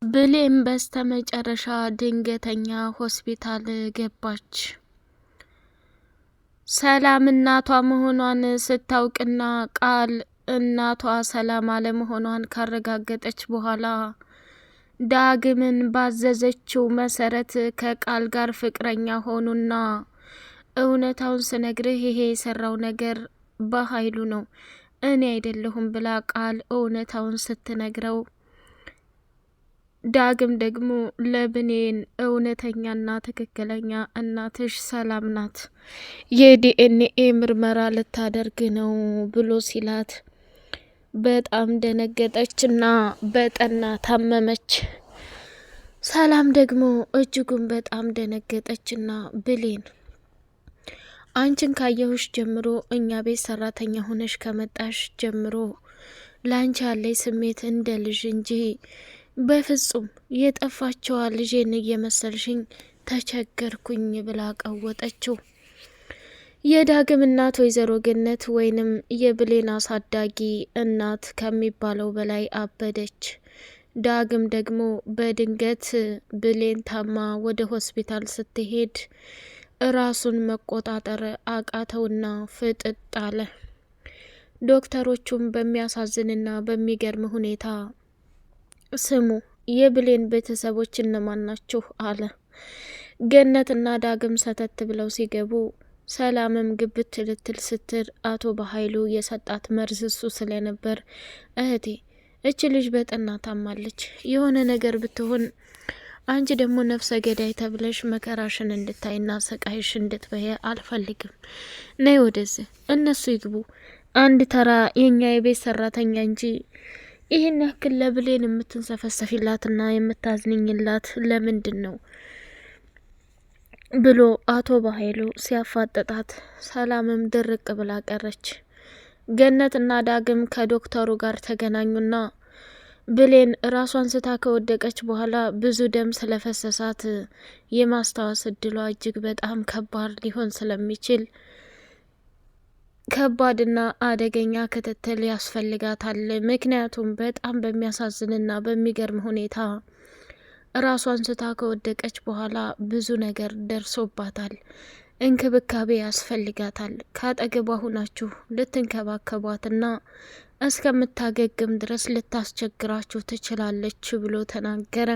ብሌን በስተመጨረሻ ድንገተኛ ሆስፒታል ገባች። ሰላም እናቷ መሆኗን ስታውቅና ቃል እናቷ ሰላም አለመሆኗን ካረጋገጠች በኋላ ዳግምን ባዘዘችው መሰረት ከቃል ጋር ፍቅረኛ ሆኑና እውነታውን ስነግርህ ይሄ የሰራው ነገር በኃይሉ ነው እኔ አይደለሁም ብላ ቃል እውነታውን ስትነግረው ዳግም ደግሞ ለብሌን እውነተኛና ትክክለኛ እናትሽ ሰላም ናት፣ የዲኤንኤ ምርመራ ልታደርግ ነው ብሎ ሲላት በጣም ደነገጠችና በጠና ታመመች። ሰላም ደግሞ እጅጉን በጣም ደነገጠችና ብሌን አንቺን ካየሁሽ ጀምሮ እኛ ቤት ሰራተኛ ሆነሽ ከመጣሽ ጀምሮ ላንቺ ያለኝ ስሜት እንደ ልጅ እንጂ በፍጹም የጠፋችዋ ልጄን እየመሰልሽኝ ተቸገርኩኝ ብላ ቀወጠችው። የዳግም እናት ወይዘሮ ገነት ወይንም የብሌን አሳዳጊ እናት ከሚባለው በላይ አበደች። ዳግም ደግሞ በድንገት ብሌን ታማ ወደ ሆስፒታል ስትሄድ ራሱን መቆጣጠር አቃተውና ፍጥጥ አለ። ዶክተሮቹም በሚያሳዝንና በሚገርም ሁኔታ ስሙ የብሌን ቤተሰቦች እነማን ናችሁ አለ። ገነትና ዳግም ሰተት ብለው ሲገቡ ሰላምም ግብት ልትል ስትል አቶ በኃይሉ የሰጣት መርዝ እሱ ስለነበር እህቴ እች ልጅ በጠና ታማለች፣ የሆነ ነገር ብትሆን አንቺ ደግሞ ነፍሰ ገዳይ ተብለሽ መከራሽን እንድታይና ሰቃይሽ እንድትበየ አልፈልግም። ነይ ወደዚህ እነሱ ይግቡ፣ አንድ ተራ የኛ የቤት ሰራተኛ እንጂ ይህን ያክል ለብሌን የምትንሰፈሰፊላትና የምታዝንኝላት ለምንድን ነው ብሎ አቶ በኃይሉ ሲያፋጥጣት ሰላምም ድርቅ ብላ ቀረች። ገነትና ዳግም ከዶክተሩ ጋር ተገናኙና ብሌን ራሷን ስታ ከወደቀች በኋላ ብዙ ደም ስለፈሰሳት የማስታወስ እድሏ እጅግ በጣም ከባድ ሊሆን ስለሚችል ከባድና አደገኛ ክትትል ያስፈልጋታል። ምክንያቱም በጣም በሚያሳዝንና በሚገርም ሁኔታ ራሷን ስታ ከወደቀች በኋላ ብዙ ነገር ደርሶባታል። እንክብካቤ ያስፈልጋታል። ካጠገቧ ሁናችሁ ልትንከባከቧትና እስከምታገግም ድረስ ልታስቸግራችሁ ትችላለች ብሎ ተናገረ።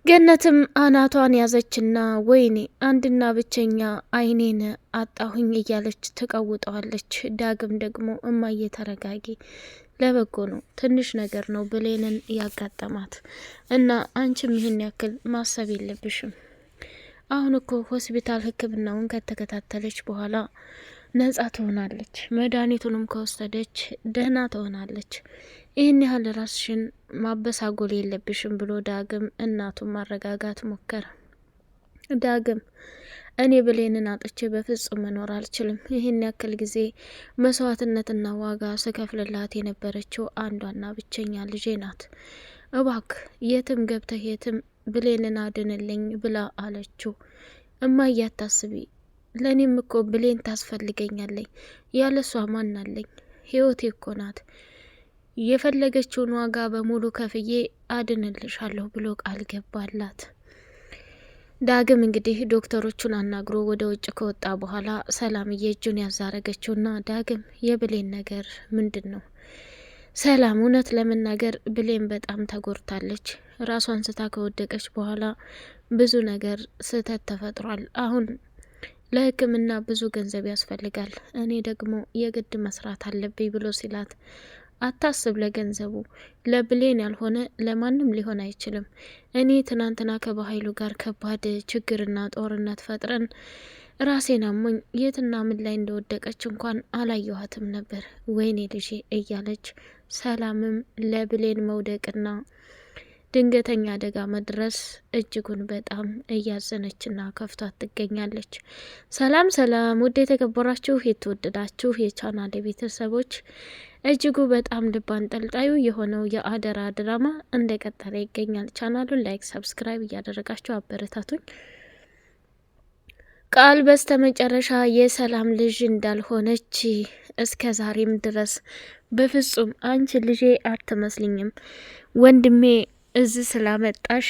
ገነትም አናቷን ያዘችና ወይኔ አንድና ብቸኛ አይኔን አጣሁኝ እያለች ትቀውጠዋለች። ዳግም ደግሞ እማዬ ተረጋጊ፣ ለበጎ ነው፣ ትንሽ ነገር ነው ብሌንን ያጋጠማት እና አንቺም ይህን ያክል ማሰብ የለብሽም። አሁን እኮ ሆስፒታል ሕክምናውን ከተከታተለች በኋላ ነጻ ትሆናለች፣ መድኃኒቱንም ከወሰደች ደህና ትሆናለች። ይህን ያህል ራስሽን ማበሳጎል የለብሽም ብሎ ዳግም እናቱን ማረጋጋት ሞከረ። ዳግም እኔ ብሌንን አጥቼ በፍጹም መኖር አልችልም። ይህን ያክል ጊዜ መስዋዕትነትና ዋጋ ስከፍልላት የነበረችው አንዷና ብቸኛ ልጄ ናት። እባክ የትም ገብተህ የትም ብሌንን አድንልኝ ብላ አለችው። እማዬ አታስቢ፣ ለእኔም እኮ ብሌን ታስፈልገኛለኝ። ያለሷ ማን አለኝ? ህይወቴ እኮ ናት። የፈለገችውን ዋጋ በሙሉ ከፍዬ አድንልሻለሁ ብሎ ቃል ገባላት። ዳግም እንግዲህ ዶክተሮቹን አናግሮ ወደ ውጭ ከወጣ በኋላ ሰላምዬ እጁን ያዛረገችውና ዳግም የብሌን ነገር ምንድን ነው? ሰላም እውነት ለመናገር ብሌን በጣም ተጎድታለች። ራሷን ስታ ከወደቀች በኋላ ብዙ ነገር ስህተት ተፈጥሯል። አሁን ለሕክምና ብዙ ገንዘብ ያስፈልጋል። እኔ ደግሞ የግድ መስራት አለብኝ ብሎ ሲላት አታስብ፣ ለገንዘቡ ለብሌን ያልሆነ ለማንም ሊሆን አይችልም። እኔ ትናንትና ከባኃይሉ ጋር ከባድ ችግርና ጦርነት ፈጥረን ራሴን አሞኝ የትና ምን ላይ እንደወደቀች እንኳን አላየኋትም ነበር። ወይኔ ልጄ እያለች ሰላምም ለብሌን መውደቅና ድንገተኛ አደጋ መድረስ እጅጉን በጣም እያዘነችና ከፍቷት ትገኛለች። ሰላም ሰላም! ውድ የተከበራችሁ የተወደዳችሁ የቻናሌ ቤተሰቦች እጅጉ በጣም ልብ አንጠልጣዩ የሆነው የአደራ ድራማ እንደቀጠለ ይገኛል። ቻናሉን ላይክ፣ ሰብስክራይብ እያደረጋችሁ አበረታቱኝ። ቃል በስተመጨረሻ የሰላም ልጅ እንዳልሆነች እስከ ዛሬም ድረስ በፍጹም አንቺ ልጄ አትመስልኝም፣ ወንድሜ እዚህ ስላመጣሽ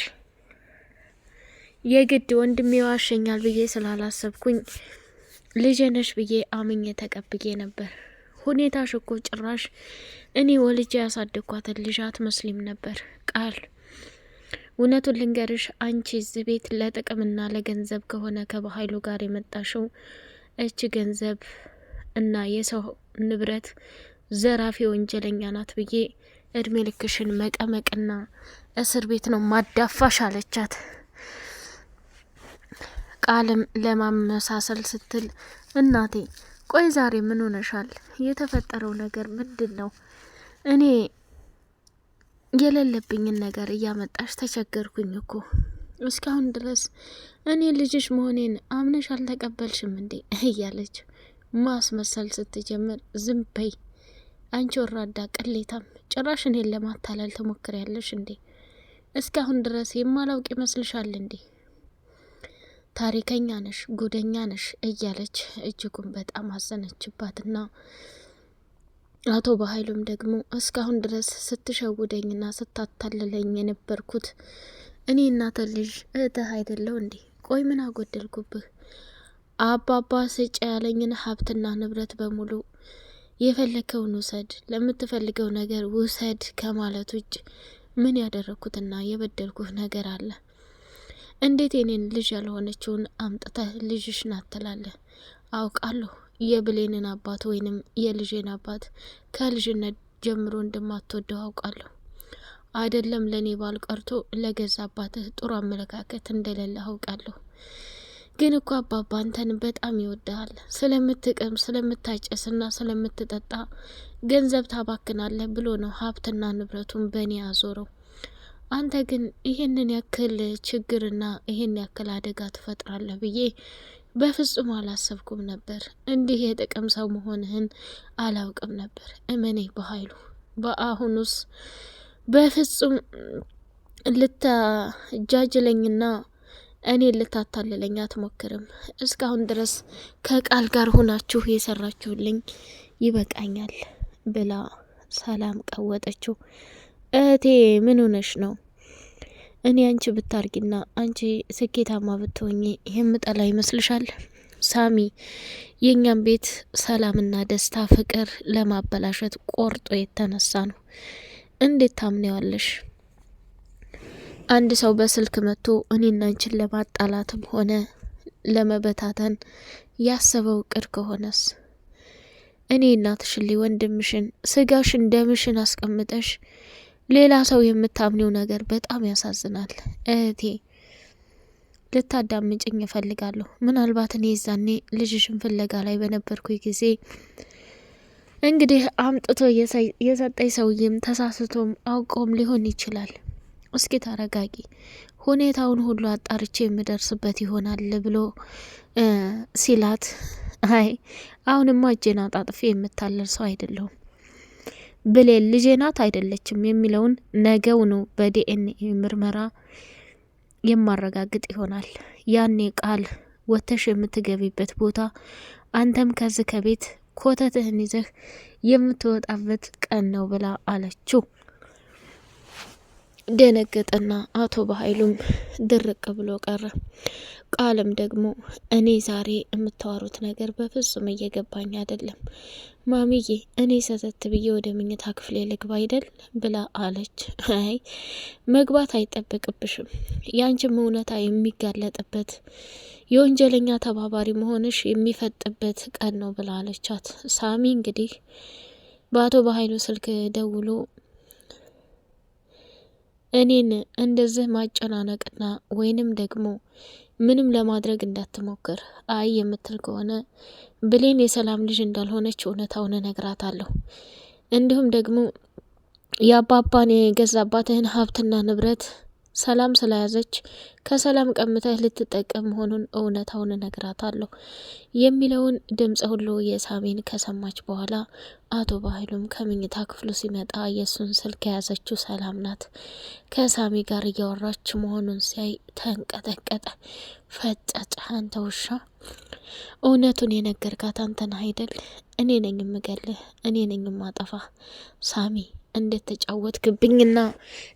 የግድ ወንድሜ ዋሸኛል ብዬ ስላላሰብኩኝ ልጄ ነሽ ብዬ አምኜ ተቀብዬ ነበር። ሁኔታሽ እኮ ጭራሽ እኔ ወልጄ ያሳደግኳትን ልጅ አትመስሊም ነበር ቃል። እውነቱን ልንገርሽ፣ አንቺ እዚህ ቤት ለጥቅምና ለገንዘብ ከሆነ ከባህሉ ጋር የመጣሽው እች ገንዘብ እና የሰው ንብረት ዘራፊ ወንጀለኛ ናት ብዬ እድሜ ልክሽን መቀመቅና እስር ቤት ነው ማዳፋሽ አለቻት። ቃልም ለማመሳሰል ስትል እናቴ ቆይ ዛሬ ምን ሆነሻል? የተፈጠረው ነገር ምንድን ነው? እኔ የሌለብኝን ነገር እያመጣሽ ተቸገርኩኝ እኮ እስካሁን ድረስ እኔ ልጅሽ መሆኔን አምነሽ አልተቀበልሽም እንዴ? እያለች ማስመሰል ስትጀምር ዝም በይ አንቺ ወራዳ ቅሌታም፣ ጭራሽ እኔን ለማታለል ትሞክሪያለሽ እንዴ? እስካሁን ድረስ የማላውቅ ይመስልሻል እንዴ? ታሪከኛ ነሽ፣ ጉደኛ ነሽ እያለች እጅጉን በጣም አዘነችባትና አቶ በኃይሉም ደግሞ እስካሁን ድረስ ስትሸውደኝና ስታታልለኝ የነበርኩት እኔ እናተ ልጅ እህትህ አይደለው እንዴ? ቆይ ምን አጎደልኩብህ? አባባ ስጭ ያለኝን ሀብትና ንብረት በሙሉ የፈለከውን ውሰድ፣ ለምትፈልገው ነገር ውሰድ ከማለት ውጭ ምን ያደረኩትና የበደልኩህ ነገር አለ? እንዴት የኔን ልጅ ያልሆነችውን አምጥተህ ልጅሽ ናት ትላለህ? አውቃለሁ የብሌንን አባት ወይንም የልጄን አባት ከልጅነት ጀምሮ እንደማትወደው አውቃለሁ። አይደለም ለኔ ባል ቀርቶ ለገዛ አባትህ ጥሩ አመለካከት እንደሌለ አውቃለሁ። ግን እኮ አባባ አንተን በጣም ይወድሃል። ስለምትቅም ስለምታጨስና ስለምትጠጣ ገንዘብ ታባክናለህ ብሎ ነው ሀብትና ንብረቱን በእኔ አዞረው። አንተ ግን ይህንን ያክል ችግርና ይህን ያክል አደጋ ትፈጥራለህ ብዬ በፍጹም አላሰብኩም ነበር። እንዲህ የጥቅም ሰው መሆንህን አላውቅም ነበር። እመኔ በኃይሉ፣ በአሁኑስ በፍጹም ልታጃጅለኝና እኔ ልታታልለኝ አትሞክርም። እስካሁን ድረስ ከቃል ጋር ሆናችሁ የሰራችሁልኝ ይበቃኛል ብላ ሰላም ቀወጠችው። እህቴ ምን ሆነሽ ነው? እኔ አንቺ ብታርጊና አንቺ ስኬታማ ብትሆኚ የምጠላ ይመስልሻል? ሳሚ የእኛም ቤት ሰላምና ደስታ ፍቅር ለማበላሸት ቆርጦ የተነሳ ነው። እንዴት ታምኔዋለሽ? አንድ ሰው በስልክ መጥቶ እኔና አንቺን ለማጣላትም ሆነ ለመበታተን ያሰበው እቅድ ከሆነስ? እኔ እናትሽን ወንድምሽን ስጋሽን ደምሽን አስቀምጠሽ ሌላ ሰው የምታምኒው ነገር በጣም ያሳዝናል። እህቴ ልታዳምጭኝ እፈልጋለሁ። ምናልባት እኔ ዛኔ ልጅሽን ፍለጋ ላይ በነበርኩ ጊዜ እንግዲህ አምጥቶ የሰጠኝ ሰውዬም ተሳስቶም አውቆም ሊሆን ይችላል። እስኪ ተረጋጊ፣ ሁኔታውን ሁሉ አጣርቼ የምደርስበት ይሆናል ብሎ ሲላት፣ አይ አሁንማ እጄን አጣጥፌ የምታለል ሰው አይደለሁም። ብሌን ልጄ ናት አይደለችም የሚለውን ነገው ነው በዲኤንኤ ምርመራ የማረጋግጥ ይሆናል። ያኔ ቃል ወተሽ የምትገቢበት ቦታ አንተም ከዚህ ከቤት ኮተትህን ይዘህ የምትወጣበት ቀን ነው ብላ አለችው። ደነገጠና አቶ በኃይሉም ድርቅ ብሎ ቀረ። ቃልም ደግሞ እኔ ዛሬ የምታወሩት ነገር በፍጹም እየገባኝ አይደለም ማሚዬ፣ እኔ ሰተት ብዬ ወደ መኝታ ክፍሌ ልግባ አይደል ብላ አለች። አይ መግባት አይጠበቅብሽም፣ ያንቺም እውነታ የሚጋለጥበት የወንጀለኛ ተባባሪ መሆንሽ የሚፈጥበት ቀን ነው ብላ አለቻት። ሳሚ እንግዲህ በአቶ በኃይሉ ስልክ ደውሎ እኔን እንደዚህ ማጨናነቅና ወይንም ደግሞ ምንም ለማድረግ እንዳትሞክር፣ አይ የምትል ከሆነ ብሌን የሰላም ልጅ እንዳልሆነች እውነታውን እነግራታለሁ። እንዲሁም ደግሞ የአባባን የገዛባትህን ሀብትና ንብረት ሰላም ስለያዘች ከሰላም ቀምተህ ልትጠቀም መሆኑን እውነታውን እነግራታለሁ የሚለውን ድምጽ ሁሉ የሳሚን ከሰማች በኋላ አቶ በኃይሉም ከመኝታ ክፍሉ ሲመጣ የእሱን ስልክ የያዘችው ሰላም ናት። ከሳሚ ጋር እያወራች መሆኑን ሲያይ ተንቀጠቀጠ። ፈጨጨ። አንተ ውሻ፣ እውነቱን የነገርካት አንተን አይደል? እኔ ነኝ የምገልህ፣ እኔ ነኝ የማጠፋ። ሳሚ እንዴት ተጫወትክብኝና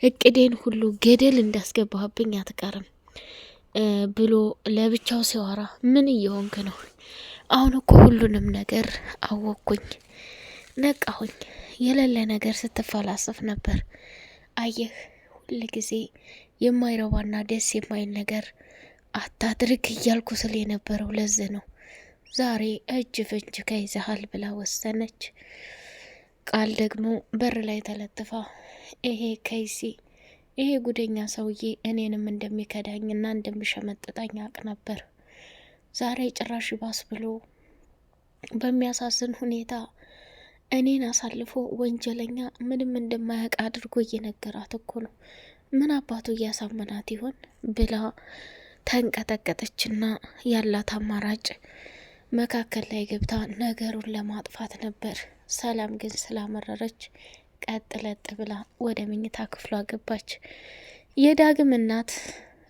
እቅዴን ሁሉ ገደል እንዳስገባህብኝ አትቀርም ብሎ ለብቻው ሲያወራ ምን እየሆንክ ነው? አሁን እኮ ሁሉንም ነገር አወቅኩኝ፣ ነቃሁኝ። የሌለ ነገር ስትፈላሰፍ ነበር። አየህ፣ ሁል ጊዜ የማይረባና ደስ የማይል ነገር አታድርግ እያልኩ ስል የነበረው ለዚህ ነው። ዛሬ እጅ ፍንጅ ከይዘሃል ብላ ወሰነች። ቃል ደግሞ በር ላይ ተለጥፋ ይሄ ከይሲ ይሄ ጉደኛ ሰውዬ እኔንም እንደሚከዳኝና እንደሚሸመጥጠኝ አቅ ነበር። ዛሬ ጭራሽ ባስ ብሎ በሚያሳዝን ሁኔታ እኔን አሳልፎ ወንጀለኛ ምንም እንደማያውቅ አድርጎ እየነገራት እኮ ነው። ምን አባቱ እያሳመናት ይሆን ብላ ተንቀጠቀጠችና ያላት አማራጭ መካከል ላይ ገብታ ነገሩን ለማጥፋት ነበር። ሰላም ግን ስላመረረች ቀጥ ለጥ ብላ ወደ መኝታ ክፍሏ ገባች። የዳግም እናት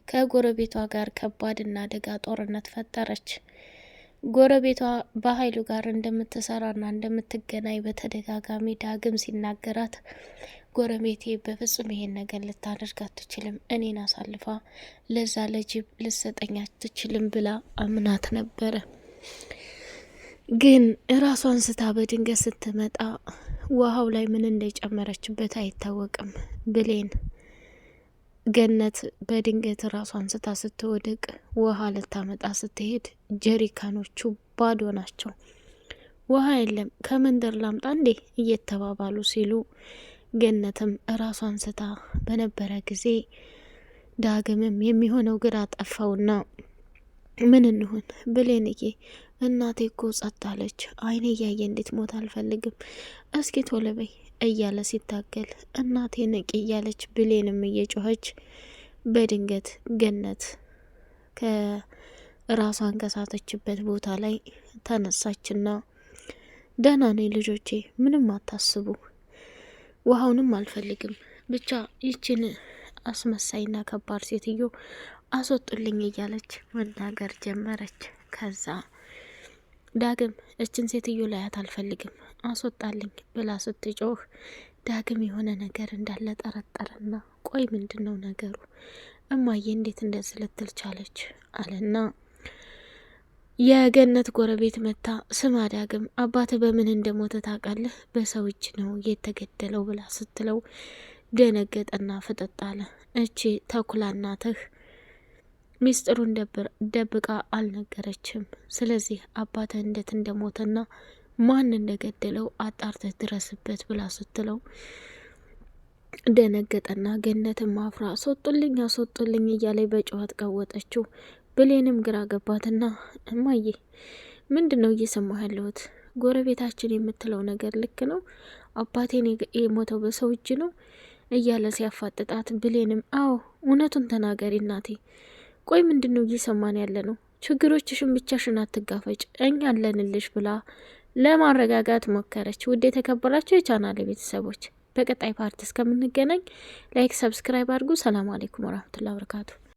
ከጎረቤቷ ጋር ከባድና አደጋ ጦርነት ፈጠረች። ጎረቤቷ በኃይሉ ጋር እንደምትሰራና እንደምትገናኝ በተደጋጋሚ ዳግም ሲናገራት፣ ጎረቤቴ በፍጹም ይሄን ነገር ልታደርግ አትችልም፣ እኔን አሳልፋ ለዛ ለጅብ ልሰጠኝ አትችልም ብላ አምናት ነበረ። ግን ራሷን ስታ በድንገት ስትመጣ ውሃው ላይ ምን እንደጨመረችበት አይታወቅም። ብሌን ገነት በድንገት ራሷን ስታ ስትወድቅ ውሃ ልታመጣ ስትሄድ ጀሪካኖቹ ባዶ ናቸው። ውሃ የለም፣ ከመንደር ላምጣ እንዴ እየተባባሉ ሲሉ ገነትም ራሷን ስታ በነበረ ጊዜ ዳግምም የሚሆነው ግራ ጠፋውና ምን እንሆን ብሌንዬ፣ እናቴ እኮ ጸጥ አለች፣ አይኔ እያየ እንዴት ሞት አልፈልግም፣ እስኪ ቶሎ በይ እያለ ሲታገል እናቴ ንቂ እያለች ብሌንም እየጮኸች በድንገት ገነት ከራሷን ከሳተችበት ቦታ ላይ ተነሳችና ደህና ነኝ ልጆቼ፣ ምንም አታስቡ፣ ውሃውንም አልፈልግም፣ ብቻ ይችን አስመሳይና ከባድ ሴትዮ አስወጡልኝ እያለች መናገር ጀመረች። ከዛ ዳግም እችን ሴትዮ ላያት አልፈልግም አስወጣልኝ ብላ ስትጮህ ዳግም የሆነ ነገር እንዳለ ጠረጠረና ቆይ ምንድን ነው ነገሩ? እማዬ እንዴት እንደዚህ ልትል ቻለች? አለና የገነት ጎረቤት መታ ስማ ዳግም አባት በምን እንደሞተ ታውቃለህ? በሰው እጅ ነው የተገደለው ብላ ስትለው ደነገጠና ፍጥጥ አለ። እቺ ተኩላ እናትህ ሚስጥሩን ደብቃ አልነገረችም። ስለዚህ አባትህ እንዴት እንደሞተና ማን እንደገደለው አጣርተህ ድረስበት ብላ ስትለው ደነገጠና ገነትም አፍራ አስወጡልኝ እያለኝ በጩኸት ቀወጠችው። ብሌንም ግራ ገባትና እማዬ ምንድነው እየሰማሁ ያለሁት? ጎረቤታችን የምትለው ነገር ልክ ነው? አባቴን የሞተው በሰው እጅ ነው እያለ ሲያፋጥጣት ብሌንም አዎ እውነቱን ተናገሪ እናቴ፣ ቆይ ምንድነው እየሰማን ያለ ነው? ችግሮችሽን ብቻሽን አትጋፈጭ፣ እኛ አለንልሽ ብላ ለማረጋጋት ሞከረች። ውድ የተከበራችሁ የቻናሌ ቤተሰቦች በቀጣይ ፓርት እስከምንገናኝ ላይክ፣ ሰብስክራይብ አድርጉ። ሰላም አለይኩም ወራህመቱላሂ ወበረካቱ።